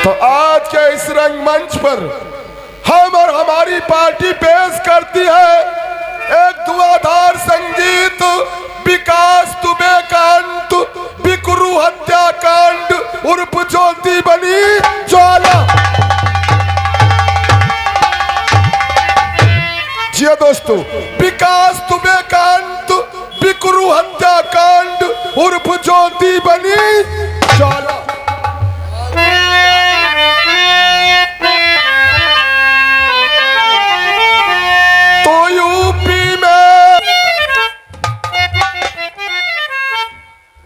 तो आज के इस रंगमंच पर हम और हमारी पार्टी पेश करती है एक धुआंधार संगीत, विकास दुबे कांड, बिकरू हत्याकांड उर्फ ज्योति बनी ज्वाला। जी दोस्तों, विकास दुबे कांड, बिकरू हत्याकांड उर्फ ज्योति बनी ज्वाला। तो यूपी में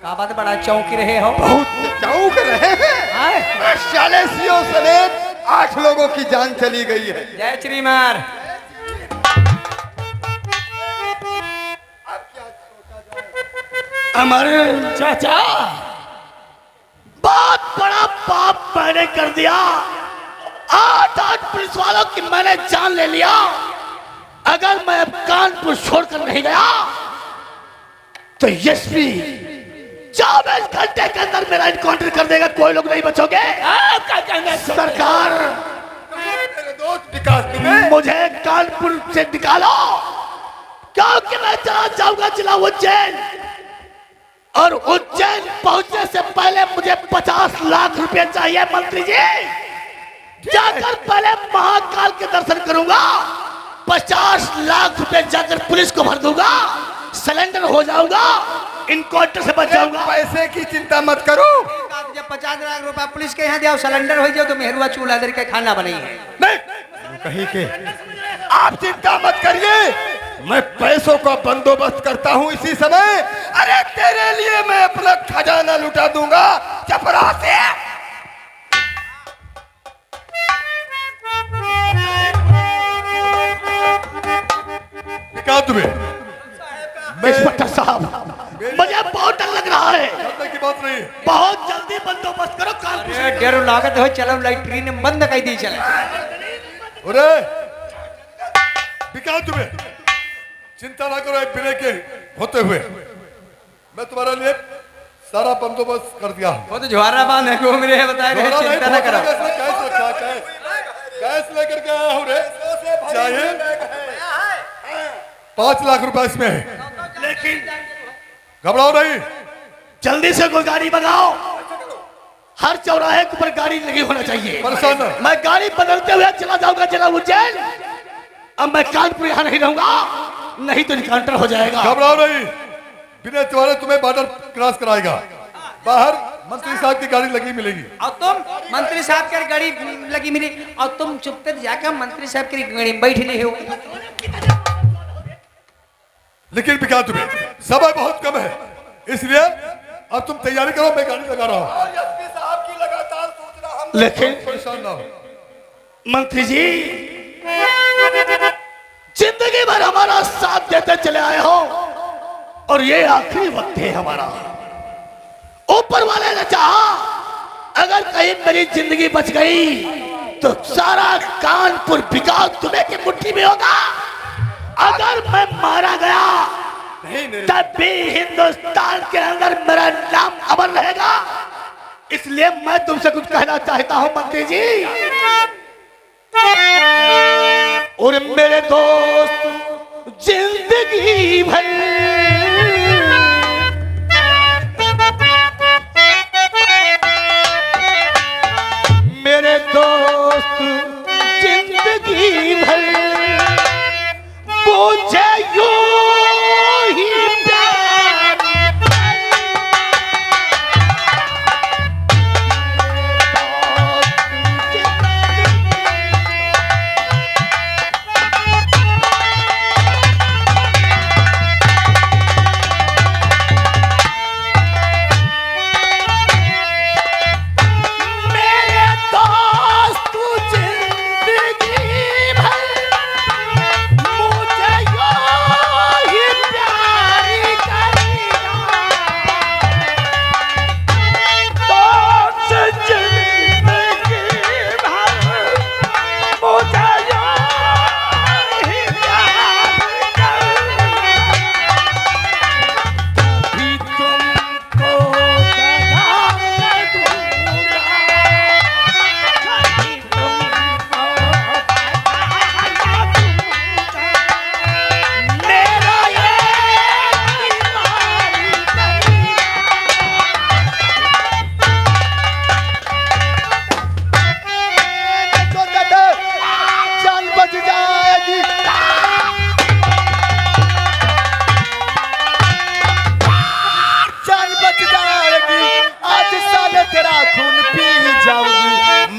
का बात बड़ा चौंक रहे हो? बहुत चौंक रहे हैं। चालीसियों समेत 8 लोगों की जान चली गई है। जय श्रीमान। हमारे चाचा बहुत बड़ा पाप मैंने कर दिया। 8 पुलिस वालों की मैंने जान ले लिया। अगर मैं अब कानपुर छोड़कर नहीं गया तो एसपी 24 घंटे के अंदर मेरा एनकाउंटर कर देगा। कोई लोग नहीं बचोगे। क्या कहना सरकार? मेरे दोस्त विकास दुबे, मुझे कानपुर से निकालो, क्योंकि मैं चला जाऊंगा जिला उज्जैन, और उज्जैन पहुंचने से पहले मुझे 50 लाख रुपए चाहिए। मंत्री जी, जाकर पहले महाकाल के दर्शन करूंगा, 50 लाख रुपए जाकर पुलिस को भर दूंगा, सिलेंडर हो जाऊंगा, इनकाउंटर से बच जाऊंगा। पैसे की चिंता मत करो। जब 50 लाख रुपया पुलिस के यहाँ दिया, सिलेंडर हो जाओ तो मेहरुआ चूल्हा दे के खाना बनाइए। नहीं कहीं के आप चिंता मत करिए, मैं पैसों का बंदोबस्त करता हूं इसी समय। अरे तेरे लिए मैं अपना खजाना लुटा दूंगा चपरासी। क्या तुम्हें? इंस्पेक्टर साहब, मुझे बहुत डर लग रहा है। की बात नहीं, बहुत जल्दी बंदोबस्त करो। कानपुर से डेढ़ लागत हो, चलो लाइट्रीन बंद कर दी चले। अरे विकास दुबे, चिंता ना करो। एक बिना के होते हुए मैं तुम्हारे लिए सारा बंदोबस्त कर दिया। वो तो ज्वारा बांध है, घूम रहे हैं, बताए रहे, चिंता ना करो। कैस रखा, कैस लेकर के आया हूँ रे। चाहिए 5 लाख रुपए इसमें है, लेकिन घबराओ नहीं। जल्दी से कोई गाड़ी मंगाओ। हर चौराहे के ऊपर गाड़ी लगी होना चाहिए। परेशान ना। मैं गाड़ी बदलते हुए चला जाऊंगा जिला उज्जैन। अब मैं कानपुर यहाँ नहीं रहूंगा, नहीं तो इनकाउंटर हो जाएगा। घबराओ नहीं, बिना तुम्हारे तुम्हें बॉर्डर क्रॉस कराएगा। बाहर मंत्री साहब की गाड़ी लगी मिलेगी। और तुम मंत्री साहब की गाड़ी लगी मिली, और तुम चुपचाप जाकर मंत्री साहब की गाड़ी में बैठ नहीं हो। लेकिन विकास दुबे, समय बहुत कम है, इसलिए अब तुम तैयारी करो, मैं गाड़ी लगा रहा हूँ। साहब की लगातार सूचना हम लेकिन परेशान ना हो। मंत्री जी, जिंदगी भर हमारा साथ देते चले आए हो, और ये आखिरी वक्त है हमारा। ऊपर वाले ने चाहा अगर कहीं मेरी जिंदगी बच गई तो सारा कानपुर विकास दुबे की मुट्ठी में होगा। अगर मैं मारा गया तब भी हिंदुस्तान के अंदर मेरा नाम अमर रहेगा। इसलिए मैं तुमसे कुछ कहना चाहता हूं मंत्री जी और मेरे दोस्त, जिंदगी भर मेरे दोस्त, जिंदगी भर मुझे यूं ही प्यार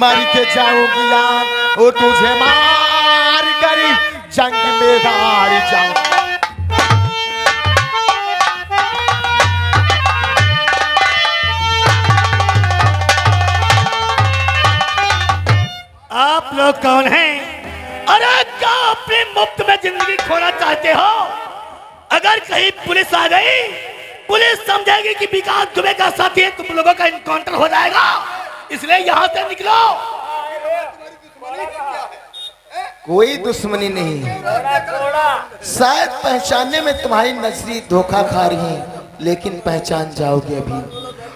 मर के जाऊंगी यार वो तुझे मार कर जंग में हार जाऊं। आप लोग कौन हैं? अरे क्या अपने मुफ्त में जिंदगी खोना चाहते हो? अगर कहीं पुलिस आ गई, पुलिस समझेगी कि विकास दुबे का साथी है, तुम लोगों का इनकाउंटर हो जाएगा। इसलिए यहाँ से निकलो। कोई दुश्मनी नहीं है, शायद पहचानने में तुम्हारी नजरी धोखा खा रही है, लेकिन पहचान जाओगे अभी।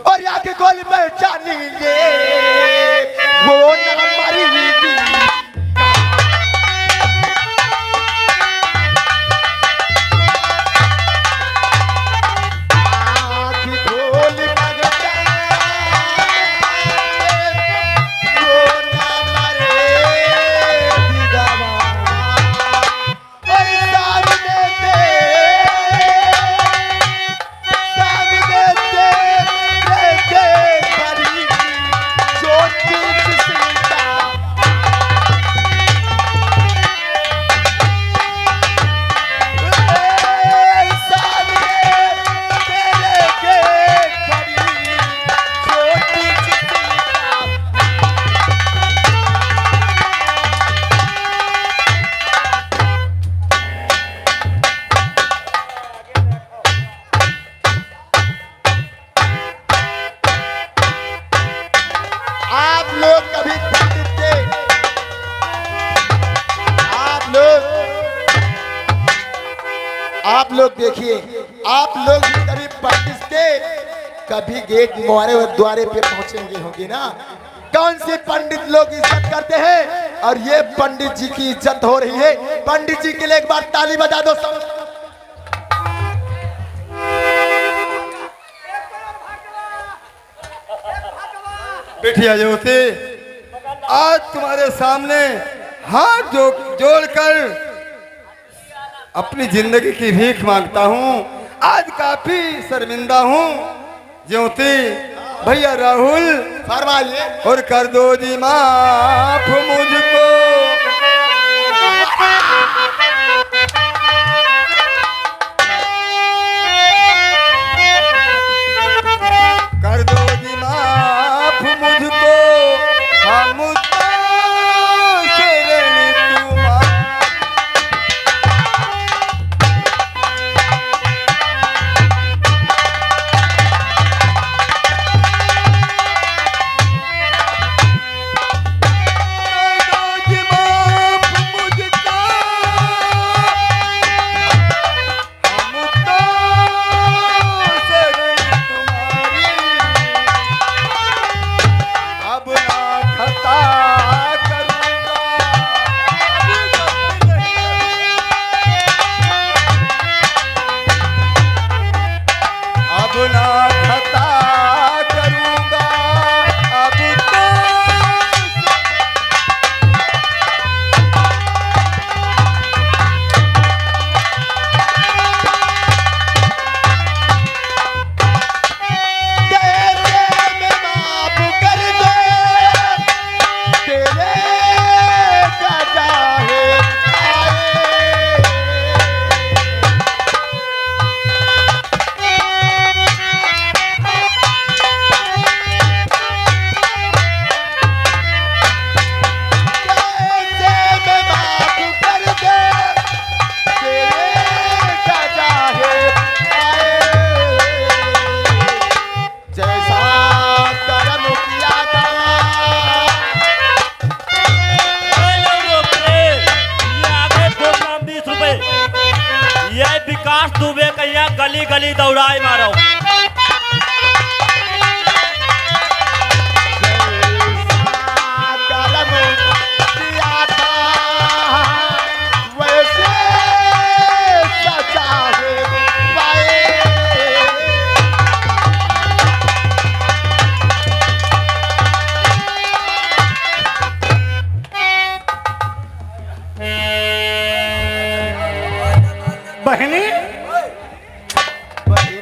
और आके गोली पहचानेंगे वो ना मरी हुई थी। आप लोग देखिए, आप लोग भी कभी पंडित के कभी गेट मोहरे और द्वारे पे पहुंचेंगे होंगे ना। कौन से पंडित लोग इज्जत करते हैं, और ये पंडित जी की इज्जत हो रही है। पंडित जी के लिए एक बार ताली बजा दो सब। बिटिया ज्योति, आज तुम्हारे सामने हाथ जोड़कर अपनी जिंदगी की भीख मांगता हूँ। आज काफी शर्मिंदा हूँ। ज्योति, भैया राहुल फरमाइए। और कर दो जी माफ मुझको। कर दो जी माफ मुझको, हम गली गली दौड़ाए मारो। बहनी,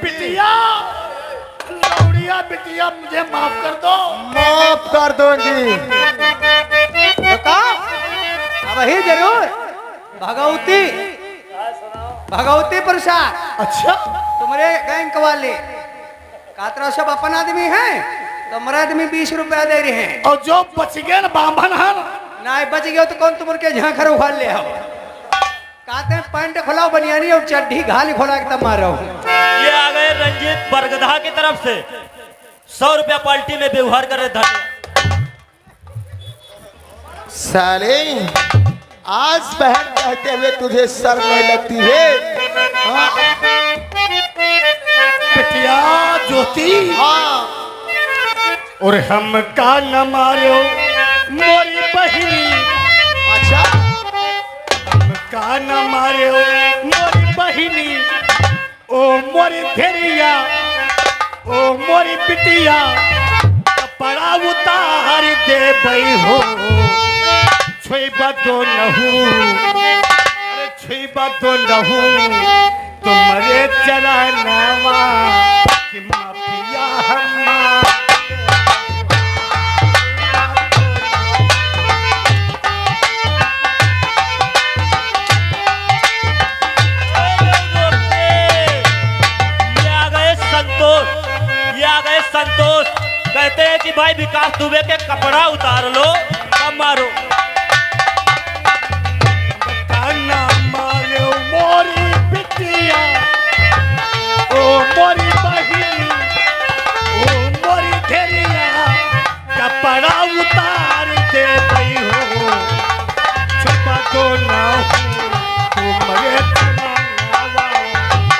बिटिया वही जरूर भगवती भगवती प्रसाद। अच्छा तुम्हारे बैंक वाले कातरा सब अपन आदमी हैं, तुम्हारा आदमी 20 रुपया दे रहे हैं। और जो बच गए ना बामन है ना, ना बच गया तो कौन तुम के झांखर उखाड़ ले आओ। कहते हैं पैंट खोलाओ बनियानी और चड्ढी घाली खोला के तब मारो। ये आ गए रंजीत बरगधा की तरफ से 100 रुपया पार्टी में व्यवहार कर रहे धन्यवाद। साले आज बहन कहते हुए तुझे शर्म नहीं लगती है? हाँ, बिटिया ज्योति, हाँ। और हम का न मारो मोरी बहिनी, अच्छा हम का न मारो मोरी बहिनी, ओ मोरी धेरिया, ओ मोरी बिटिया, कपड़ा उतार दे बई हो, छुईबा तो नहू, अरे छुईबा तो नहू, तुम्हारे चरणवा कि माफिया हमारा। संतोष कहते हैं कि भाई विकास दुबे के कपड़ा उतार लो तब मारो। काना मारो मोरी बिटिया, ओ मोरी बहिनी, ओ मोरी धेरिया, कपड़ा उतार दे बई हो, छुपा तो ना हो तुम्हारे चरणवा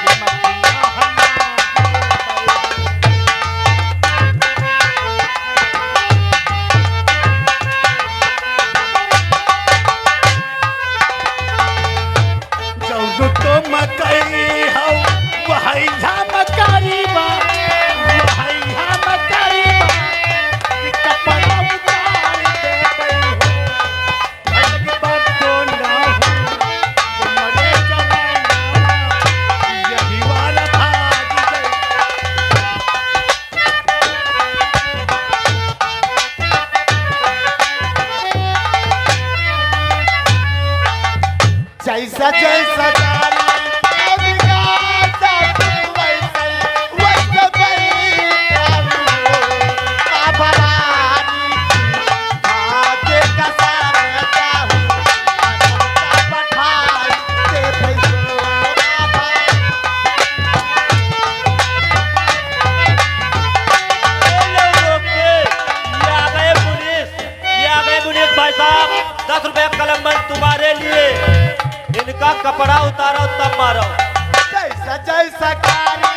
कि माफिया हमारा। तो मकई हो वही मकारी बा, वही मकारी बा, कि कपड़ा उतार दे बई हो, अलग बात तो ना हो तुम्हारे जमाना, यही वाला भाग गए। जैसा जैसा भाई साहब 10 रुपए कलम बंद तुम्हारे लिए, इनका कपड़ा उतारो तब मारो। जैसा जैसा कारी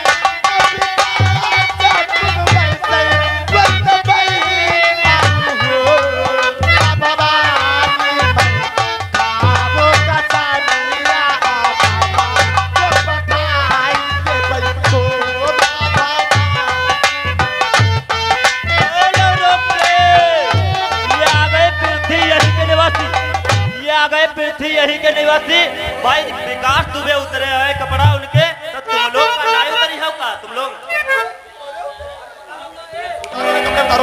यही के निवासी भाई विकास दुबे उतरे हैं कपड़ा उनके, तो तुम लोग नहीं उतरी हो का? तुम लोग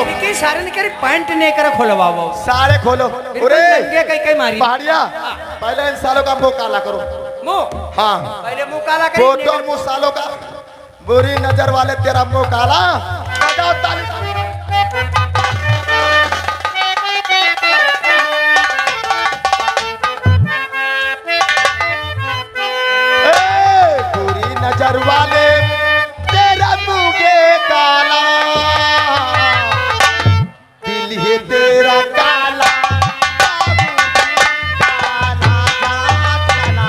इनकी सारे ने पैंट ने कर खोलवाओ, सारे खोलो। अरे कई कई मारी पहाड़िया, पहले इन सालों का मुंह काला करो। मुंह हाँ, पहले मुंह काला कर, फोटो मुंह सालों का, बुरी नजर वाले तेरा मुंह काला। बजाओ ताली। नजर वाले तेरा मुंह काला, दिल है तेरा काला, काला काला,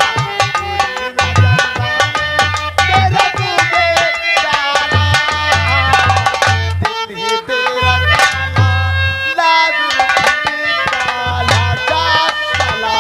तेरा मुंह काला, दिल है तेरा काला, लागू काला काला।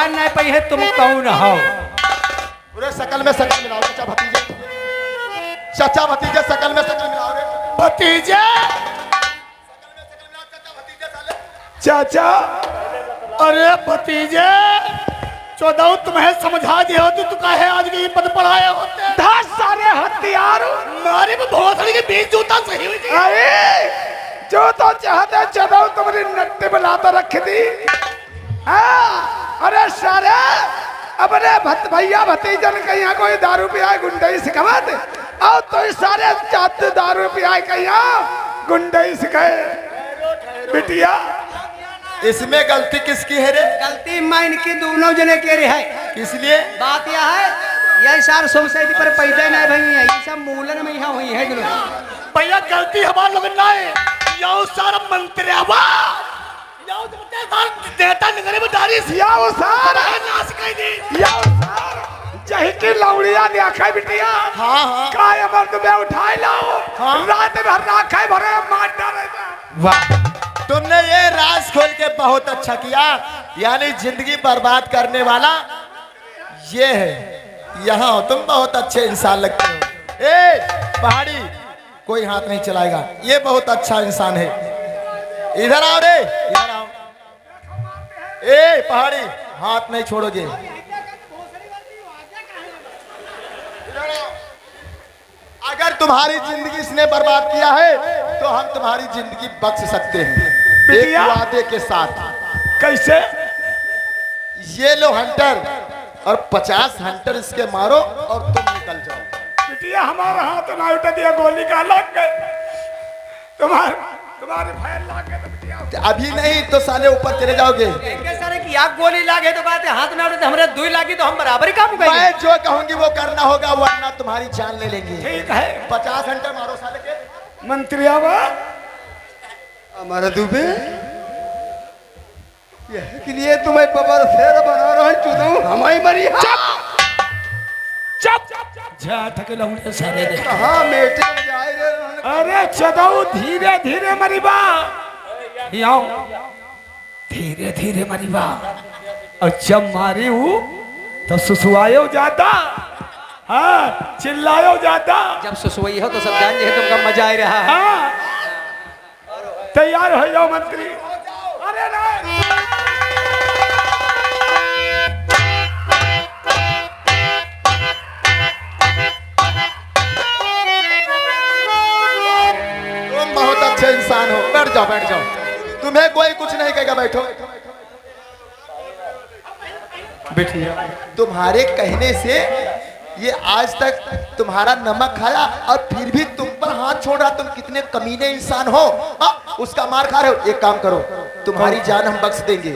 पहचान नहीं पाई है तुम कौन हो। पूरे शकल में शकल मिलाओ चाचा भतीजे, चाचा भतीजे शकल में शकल मिलाओ रे। भतीजे चाचा, अरे भतीजे चौदह तुम्हें समझा दिया हो तो कहे आज के पद पढ़ाए होते 10 सारे हथियार मारे में भोसड़ी के बीच जूता सही हुई थी। अरे जो तो चाहते चलो तुम्हारी नट्टे बनाता रख दी। हाँ, अरे सारे अपने भैया भतीजन के यहाँ कोई दारू पिया गुंडई सिखवा दे और तो सारे चाहते दारू पिया के यहाँ गुंडई सिखाए बिटिया। इसमें गलती किसकी है रे? गलती माइन की दोनों जने के रहे है। इसलिए बात यह है यही सार सोसाइटी पर पैदा नहीं भई है, ये सब मूलन में यहाँ हुई है जरूर। भैया गलती हमारा लोग ना है, यो सारा मंत्री आवा यो नेता नगरे में डारी याओ सार नाश कर दी। याओ सार जही की लौड़िया ने आखा बिटिया। हाँ हाँ काय अमर तुम्हें उठाए लाओ। रात भर राखा भरे मार डाले। वाह, तुमने ये राज खोल के बहुत अच्छा किया। यानी जिंदगी बर्बाद करने वाला ये है। यहाँ हो तुम बहुत अच्छे इंसान लगते हो। ए पहाड़ी, कोई हाथ नहीं चलाएगा, ये बहुत अच्छा इंसान है। इधर आओ रे, इधर आओ। ए पहाड़ी, हाथ नहीं छोड़ोगे। अगर तुम्हारी जिंदगी इसने बर्बाद किया है तो हम तुम्हारी जिंदगी बख्श सकते हैं एक वादे के साथ। कैसे? ये लो हंटर और 50 हंटर इसके मारो और तुम निकल जाओ। बिटिया हमारा हाथ ना उठा दिया, गोली का लग गए। तुम्हारे फायर लग गए तो बिटिया अभी नहीं तो साले ऊपर चले जाओगे। सारे की आग गोली लागे तो कहते हाथ ना उठे, हमारे दुई लागी तो हम बराबर काम करेंगे। मैं जो कहूंगी वो करना होगा वरना तुम्हारी जान ले लेंगे। ठीक है, 50 हंटर मारो साले के। मंत्री आवा हमारा दुबे के लिए तुम्हें बबर फेर बना रहा है। चुदू हमारी मरी। चुप जा थके लौंडे सारे दे। हां मेटे में जाए रे। अरे चदाऊ धीरे धीरे मरी बा। आओ धीरे धीरे मरी बा। और जब मारी हूं तो सुसुआयो जाता। हाँ चिल्लायो जाता। जब सुसुआई हो तो सब जान जे तुमका मजा आ रहा है। हाँ तैयार हो जाओ मंत्री। अरे नहीं तुम बहुत अच्छे इंसान हो। बैठ जाओ बैठ जाओ, तुम्हें कोई कुछ नहीं कहेगा। बैठो। बिटिया तुम्हारे कहने से ये आज तक तुम्हारा नमक खाया और फिर भी तुम पर हाथ छोड़ रहा। तुम कितने कमीने इंसान हो। उसका मार खा रहे हो। एक काम करो, तुम्हारी जान हम बख्श देंगे।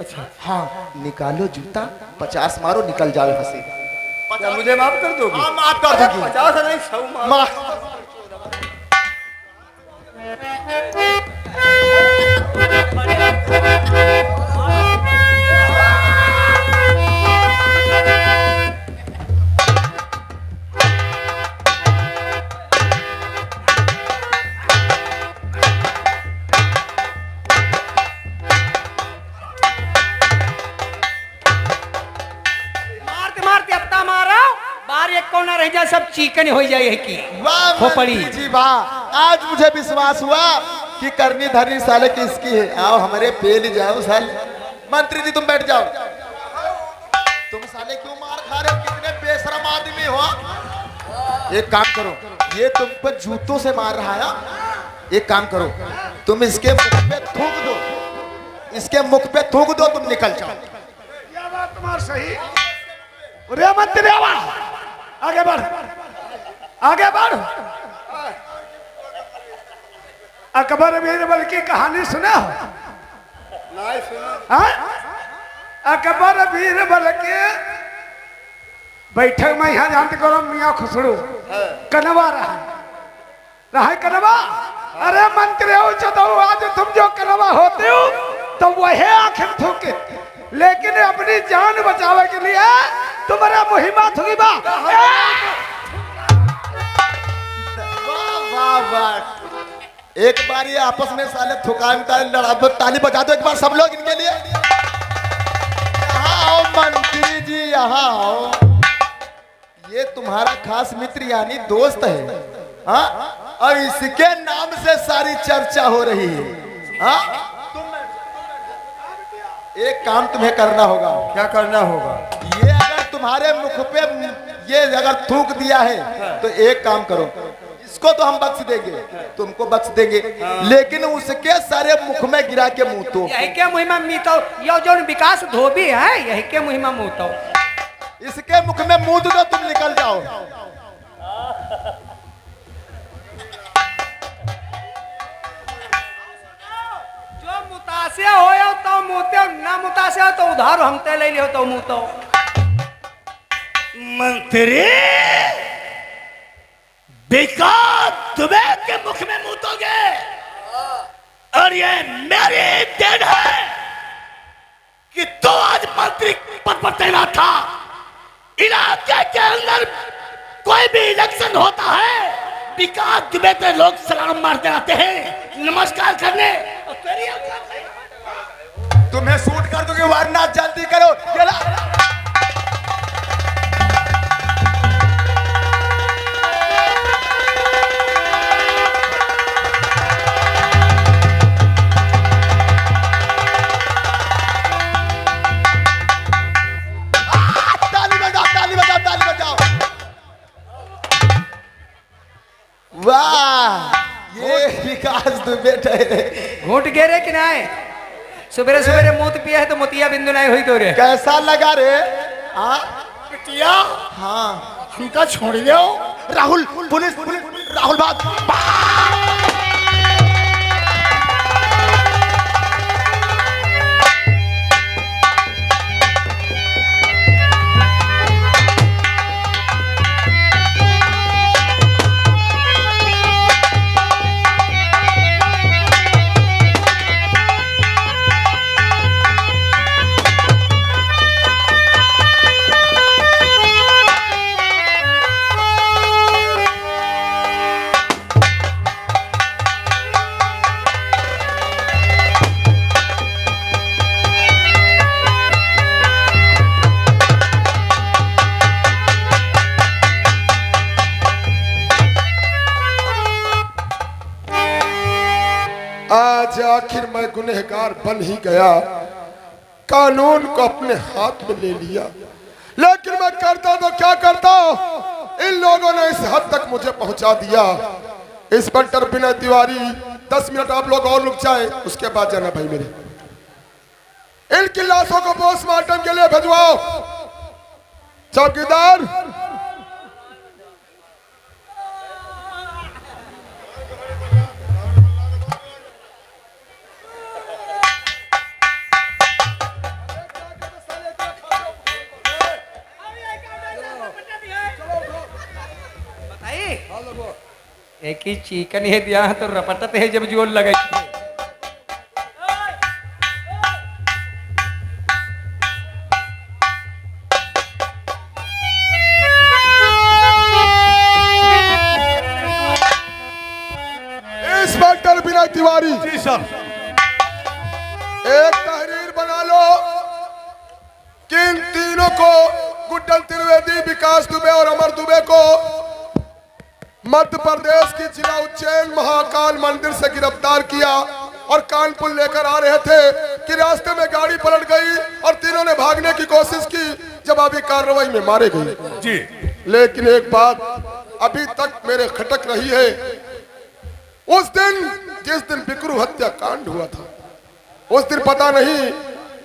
अच्छा हाँ, निकालो जूता, 50 मारो, निकल जाओ यहाँ से। मुझे माफ कर दोगी? हाँ माफ कर दूंगी। 50 नहीं 100 माफ। रह जा सब चिकन हो जाए की। वाह खोपड़ी जी वाह, आज मुझे विश्वास हुआ कि करनी धरनी साले किसकी है। आओ हमारे पेल जाओ साल। मंत्री जी तुम बैठ जाओ। तुम साले क्यों मार खा रहे हो? कितने बेशरम आदमी हो। एक काम करो, ये तुम पर जूतों से मार रहा है। एक काम करो, तुम इसके मुख पे थूक दो, इसके मुख पे थूक दो, तुम निकल जाओ। क्या बात तुम्हारी सही। रे मंत्री आगे बढ़, आगे बढ़। अकबर बीरबल की कहानी सुना? नहीं सुना। अकबर बीरबल के बैठक में यहाँ जानते करो मियाँ खुसरू कनवा रहा कनवा। अरे मंत्री हो चलो, आज तुम जो कनवा होते हो तो वही आखिर थूके, लेकिन अपनी जान बचावे के लिए तुम्हारा मुहिमा थूकी बा। वाह वाह, एक बार ये आपस में साले थुकाम का लड़ा, ताली बजा दो एक बार सब लोग इनके लिए। यहाँ आओ मंत्री जी, यहाँ आओ। ये तुम्हारा खास मित्र यानी दोस्त है, हाँ? और इसके नाम से सारी चर्चा हो रही है, हाँ? एक काम तुम्हें करना होगा। क्या करना होगा? ये अगर तुम्हारे मुख पे ये अगर थूक दिया है तो एक काम करो, इसको तो हम बख्श देंगे, तुमको बख्श देंगे, लेकिन उसके सारे मुख में गिरा के मुंह तो यही के मुहिमा मीतो यो जो विकास धोबी है, यही के मुहिमा मूतो। इसके मुख में मुंह दो, तुम निकल जाओ। जो मुतासे हो तो मुते, ना मुतासे हो तो उधार हमते ले लियो तो मुतो। मंत्री विकास दुबे के मुख में मुतोगे, और ये मेरी देन है कि तो आज मंत्री पद पर तैनात था। इलाके के अंदर कोई भी इलेक्शन होता है, विकास दुबे पे लोग सलाम मारते आते हैं नमस्कार करने। और तेरी औकात है? तुम्हें शूट कर दूंगी, वरना जल्दी करो। वाह, ये विकास दुबे ठहरे। घूट गेरे कि नहीं? सुबह सुबह मूत पिया है तो मोतिया बिंदु नहीं हुई तो रे। कैसा लगा रे? हाँ बिटिया, हाँ, हमका छोड़ दो। राहुल पुलिस, पुलिस राहुल भाग। आज आखिर मैं गुनहगार बन ही गया, कानून को अपने हाथ में ले लिया। लेकिन मैं करता तो क्या करता, इन लोगों ने इस हद तक मुझे पहुंचा दिया। इंस्पेक्टर विनय तिवारी 10 मिनट आप लोग और रुक जाए, उसके बाद जाना भाई मेरे। इनकी लाशों को पोस्टमार्टम के लिए भिजवाओ। चौकीदार, एक ही चिकन ही दिया है तो रपटत है जब जोर लगे। Inspector Vinay Tiwari ji sir. एक तहरीर बना लो कि इन तीनों को, गुड्डन त्रिवेदी, विकास दुबे और अमर दुबे को मध्य प्रदेश की जिला उज्जैन महाकाल मंदिर से गिरफ्तार किया और कानपुर लेकर आ रहे थे कि रास्ते में गाड़ी पलट गई और तीनों ने भागने की कोशिश की। जवाबी कार्रवाई में मारे गए जी। लेकिन एक बात अभी तक मेरे खटक रही है, उस दिन जिस दिन बिकरू हत्याकांड हुआ था, उस दिन पता नहीं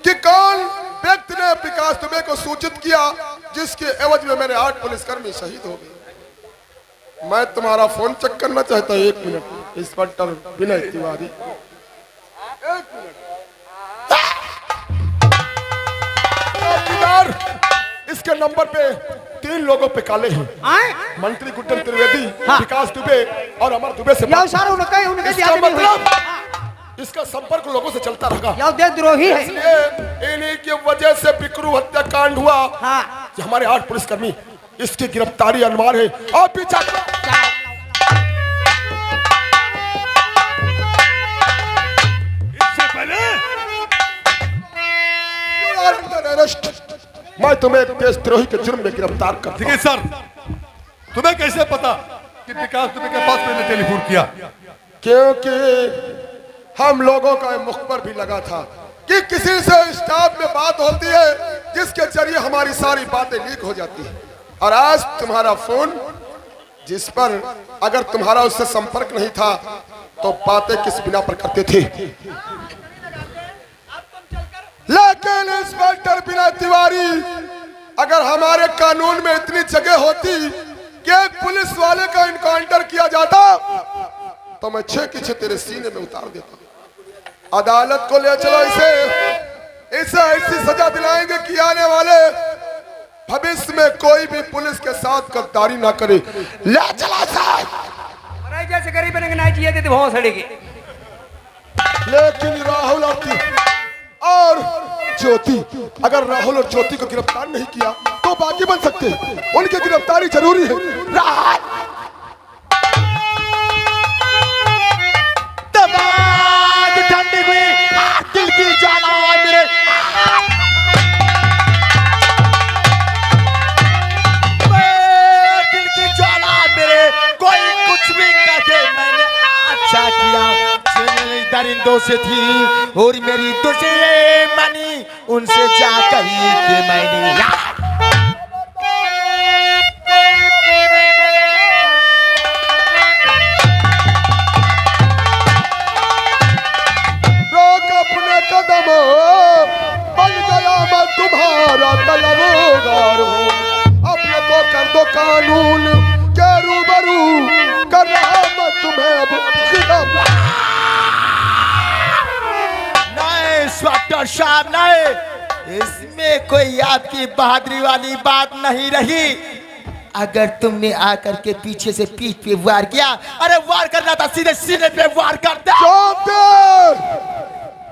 कि कौन व्यक्ति ने विकास दुबे को सूचित किया, जिसके एवज में मेरे 8 पुलिसकर्मी शहीद हो गए। मैं तुम्हारा फोन चेक करना चाहता हूं, 1 minute. Inspector Vinay Tiwari, 1 minute. चौकीदार, इसके नंबर पे 3 लोगों पे काले हैं। मंत्री गुड्डन त्रिवेदी, विकास दुबे और अमर दुबे से इसका मतलब इसका संपर्क लोगों से चलता रहेगा। द्रोही है, इसलिए इन्हीं की वजह से बिकरू हत्याकांड हुआ। हाँ। हमारे 8 पुलिसकर्मी, इसकी गिरफ्तारी अनिवार्य है। आप भी इससे पहले अरेस्ट तुम्हें एक देशद्रोही के जुर्म में गिरफ्तार करता ठीक है सर, तुम्हें कैसे पता कि विकास दुबे के पास मैंने टेलीफोन किया? क्योंकि हम लोगों का मुखबर भी लगा था कि किसी से स्टाफ में बात होती है जिसके जरिए हमारी सारी बातें लीक हो जाती है। और आज तुम्हारा फोन, जिस पर अगर तुम्हारा उससे संपर्क नहीं था तो बातें किस बिना पर करते थे। लेकिन इंस्पेक्टर विनय तिवारी, अगर हमारे कानून में इतनी जगह होती कि एक पुलिस वाले का इनकाउंटर किया जाता तो मैं 6 की 6 तेरे सीने में उतार देता। अदालत को ले चलो, इसे ऐसी सजा दिलाएंगे कि आने वाले भविष्य में कोई भी पुलिस के साथ गद्दारी ना करे। ले चला साहब। जैसे गरीब नहीं चाहिए थे बहुत सड़ेगी। लेकिन राहुल और ज्योति, अगर राहुल और ज्योति को गिरफ्तार नहीं किया तो बाकी बन सकते हैं। उनकी गिरफ्तारी जरूरी है। ठंडी हुई दिल की जाना मेरे दिल की ज्वाला मेरे, कोई कुछ भी कहे मैंने अच्छा किया। दरिंदों से थी और मेरी दुश्मनी उनसे जा कही कि मैंने रोक अपने कदम, बन गया मैं तुम्हारा तलबगार हूँ। अपने को कर दो कानून के रूबरू, कर रहा मैं तुम्हें अब खिलाफ। इंस्पेक्टर साहब नहीं, इसमें कोई आपकी बहादुरी वाली बात नहीं रही। अगर तुमने आकर के पीछे से पीठ पे वार किया, अरे वार करना था सीधे सीने पे वार करते।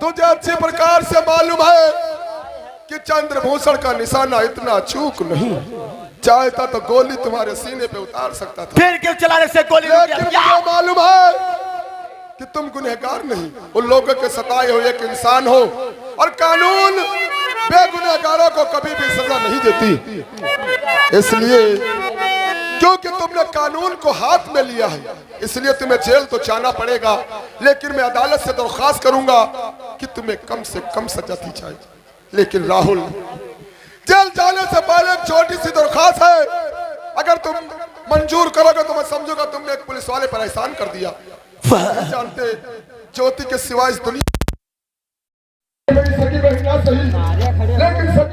तुझे अच्छी प्रकार से मालूम है कि चंद्रभूषण का निशाना इतना चूक नहीं, चाहता तो गोली तुम्हारे सीने पे उतार सकता था। फिर क्यों चलाने से गोली? लेकिन मुझे मालूम है कि तुम गुनहगार नहीं, उन लोगों के सताए हुए एक इंसान हो, और कानून बेगुनहगारों को कभी भी सजा नहीं देती। इसलिए क्योंकि तुमने कानून को हाथ में लिया है, इसलिए तुम्हें जेल तो जाना पड़ेगा। लेकिन मैं अदालत से दरख्वास्त करूंगा कि तुम्हें कम से कम सजा दी जाए। लेकिन राहुल, जेल जाने से पहले एक छोटी सी दरख्वास्त है, अगर तुम मंजूर करोगे तो मैं समझूंगा तुमने एक पुलिस वाले पर एहसान कर दिया। जानते ज्योति के सिवा इस दुनिया